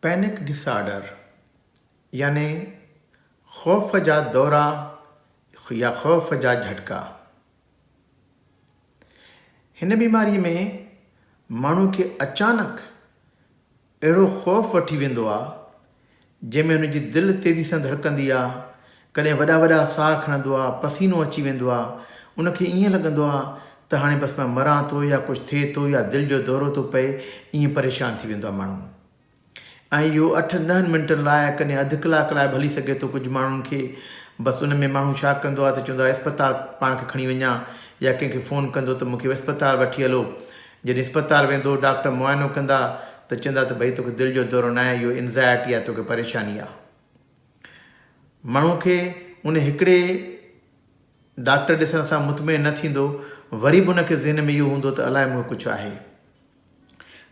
Panic disorder यानी खौफ जा दौरा या खौफ जा झटका। हिन बीमारी में माण्हू खे अचानक अहिड़ो खौफ वठी वेंदो आहे जंहिंमें हुनजी दिलि तेज़ी सां धड़कंदी आहे, कॾहिं वॾा वॾा साह खणंदो आहे, पसीनो अची वेंदो आहे, उनखे ईअं लॻंदो आहे त हाणे बसि मां मरां थो या कुझु थिए थो या दिलि जो दौरो थो पए, ईअं परेशान थी वेंदो आहे माण्हू। ऐं इहो 8-10 मिंटनि लाइ, कॾहिं अधु कलाक लाइ हली सघे थो कुझु माण्हुनि खे। बसि उन में माण्हू छा कंदो आहे त चवंदो आहे अस्पताल पाण खे खणी वञा, या कंहिंखे फ़ोन कंदो त मूंखे अस्पताल वठी हलो। जॾहिं अस्पताल वेंदो, डॉक्टर मुआइनो कंदा त चवंदा त भई तोखे दिलि जो दौरो न आहे, इहो एंज़ाइटी आहे, तोखे परेशानी आहे। माण्हू खे उन हिकिड़े डॉक्टर ॾिसण सां मुतमइन न थींदो, वरी बि उनखे ज़हन में इहो हूंदो त अलाए मूंखे कुझु आहे।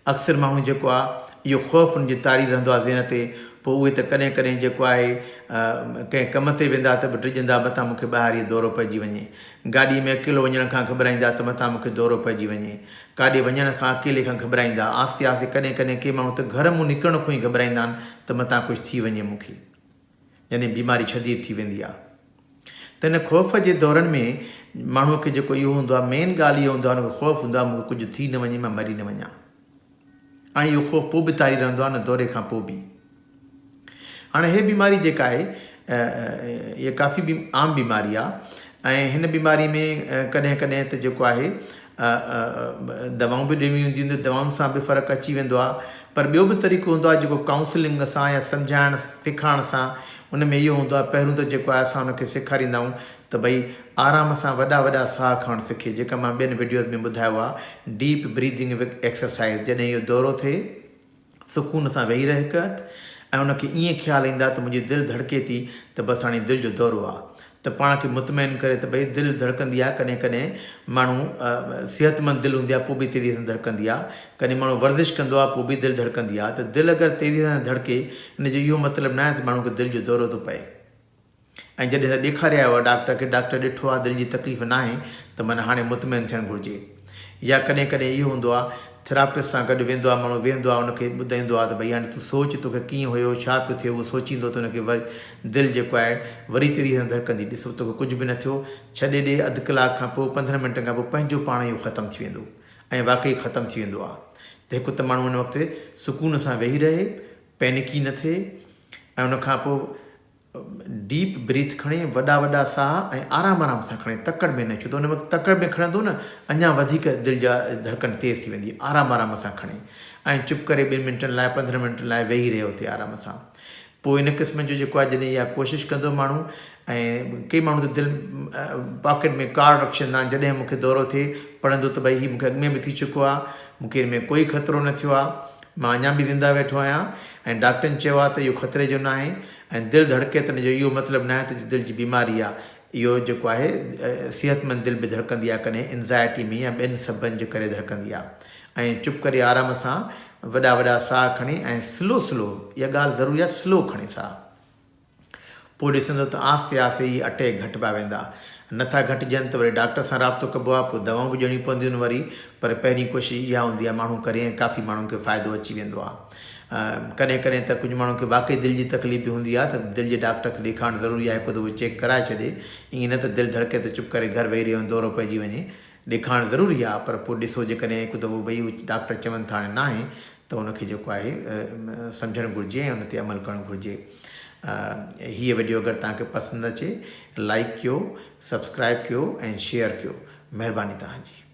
अक्सर माण्हू जेको आहे इहो ख़ौफ़ उनजी तारी रहंदो आहे ज़हन ते। पोइ उहे त कॾहिं कॾहिं जेको आहे कंहिं कम ते वेंदा त बि ड्रिजंदा मथां मूंखे ॿाहिरि इहो दौरो पइजी वञे। गाॾी में अकेलो वञण खां घबराईंदा त मथां मूंखे दौरो पइजी वञे। काॾे वञण खां अकेले खां घबराईंदा, आस्ते आस्ते कॾहिं कॾहिं के माण्हू त घर मां निकिरण खां ई घबराईंदा आहिनि त मथां कुझु थी वञे मूंखे, यानी बीमारी शदीद थी वेंदी आहे। त हिन ख़ौफ़ जे दौरनि में माण्हूअ खे जेको इहो हूंदो आहे, मेन ॻाल्हि इहो हूंदो आहे, हुनखे ख़ौफ़ हूंदो आहे मूंखे कुझु थी न वञे, मां मरी न वञा। ऐं इहो ख़ौफ़ पोइ बि तारी रहंदो आहे न दौरे खां पोइ बि। हाणे हीअ बीमारी जेका आहे इहा काफ़ी आम बीमारी आहे। ऐं हिन बीमारी में कॾहिं कॾहिं त जेको आहे दवाऊं बि ॾिनियूं हूंदियूं आहिनि, दवाउनि सां बि फ़र्क़ु अची वेंदो आहे। पर ॿियो बि तरीक़ो हूंदो आहे जेको काउंसलिंग सां या सम्झाइण सेखारण सां। उन में इहो हूंदो आहे, पहिरियों त जेको आहे असां हुनखे सेखारींदा आहियूं त भई आराम सां वॾा वॾा साह खणणु सिखे, जेका मां ॿियनि वीडियोज़ में ॿुधायो आहे, डीप ब्रीदिंग एक्सरसाइज़। जॾहिं इहो दौरो थिए, सुकून सां वेही रहे हिकु हथु, ऐं उनखे ईअं ख़्यालु ईंदा त मुंहिंजी दिलि धड़के थी, त बसि हाणे दिलि जो दौरो आहे, त पाण खे मुतमइन करे त भई दिलि धड़कंदी आहे। कॾहिं कॾहिं माण्हू सिहतमंद दिलि हूंदी आहे पोइ बि तेज़ी सां धड़कंदी आहे। कॾहिं माण्हू वर्ज़िश कंदो आहे पोइ बि दिलि धड़कंदी आहे। त दिलि अगरि तेज़ी सां धड़के, हिनजो इहो मतिलबु न आहे त माण्हू खे दिलि जो दौरो थो पए। ऐं जॾहिं त ॾेखारे आयो आहे डॉक्टर खे, डॉक्टर ॾिठो आहे दिलि जी तकलीफ़ न आहे, त माना हाणे मुतमइन थियणु घुरिजे। या कॾहिं कॾहिं इहो हूंदो आहे, थेरापिस्ट सां गॾु वेंदो आहे माण्हू, वेहंदो आहे, उनखे ॿुधाईंदो आहे त भई हाणे तूं सोच, तोखे कीअं हुयो, छा पियो थिए, उहो सोचींदो त उनखे वरी दिलि जेको आहे वरी तेज़ी सां धड़कंदी। ॾिसो तोखे कुझु बि न थियो, छॾे ॾे, अधु कलाक खां पोइ 15 मिंट खां पोइ पंहिंजो पाण इहो ख़तमु थी वेंदो। ऐं वाक़ई ख़तमु थी वेंदो आहे। त हिकु त माण्हू हुन वक़्तु सुकून सां वेही रहे, पैनिकी न थिए, ऐं उनखां पोइ डीप ब्रीथ खणे, वॾा वॾा साह, ऐं आराम आराम सां खणे, तकड़ में न। छो त हुन वक़्तु तकड़ में खणंदो न, अञा वधीक दिलि जा धड़कन तेज़ थी वेंदी। आराम आराम सां खणे, ऐं चुप करे 2 मिंटनि लाइ, 15 मिंटनि लाइ वेही रहे हुते आराम सां। पोइ हिन क़िस्म जो जेको आहे, जॾहिं इहा कोशिशि कंदो माण्हू, ऐं के माण्हू त दिलि पॉकेट में कार्ड रखी छॾींदा आहिनि, जॾहिं मूंखे दौरो थिए पढ़ंदो त भई हीउ मूंखे अॻु में बि थी चुको आहे, मूंखे हिन में कोई ख़तरो न थियो आहे, मां अञा बि ज़िंदा वेठो आहियां, ऐं डॉक्टरनि चयो आहे त इहो ख़तरे जो न आहे। ऐं दिलि धड़के त हिनजो इहो मतिलबु न आहे त दिलि जी बीमारी आहे। इहो जेको आहे सिहतमंद दिलि बि धड़कंदी आहे, कॾहिं एंज़ाइटी में या ॿियनि सबबनि जे करे धड़कंदी आहे। ऐं चुप करे आराम सां वॾा वॾा साह खणे, ऐं स्लो, इहा ॻाल्हि ज़रूरी आहे, स्लो खणे साह। पोइ ॾिसंदो त आस्ते आस्ते इहे अटैक घटिबा वेंदा। नथा घटिजनि त वरी डॉक्टर सां राब्तो कबो आहे, पोइ दवाऊं बि ॾियणियूं पवंदियूं आहिनि वरी। पर पहिरीं कोशिशि इहा हूंदी आहे माण्हू करे, ऐं काफ़ी माण्हुनि खे फ़ाइदो अची वेंदो आहे। कॾहिं कॾहिं त कुझु माण्हुनि खे वाक़ई दिलि जी तकलीफ़ बि हूंदी आहे, त दिलि जे डॉक्टर खे ॾेखारणु ज़रूरी आहे, हिकु दफ़ो चेक कराए छॾे। ईअं न त दिलि धड़के त चुप करे घर वेही रहे, दौरो पइजी वञे। ॾेखारणु ज़रूरी आहे, पर पोइ ॾिसो जेकॾहिं हिकु दफ़ो भई डॉक्टर चवनि था हाणे न आहे, त उनखे जेको आहे सम्झणु घुरिजे, ऐं उन ते अमल करणु घुरिजे। हीअ वीडियो अगरि तव्हांखे पसंदि अचे, लाइक कयो, सब्सक्राइब कयो, ऐं शेयर कयो। महिरबानी तव्हांजी।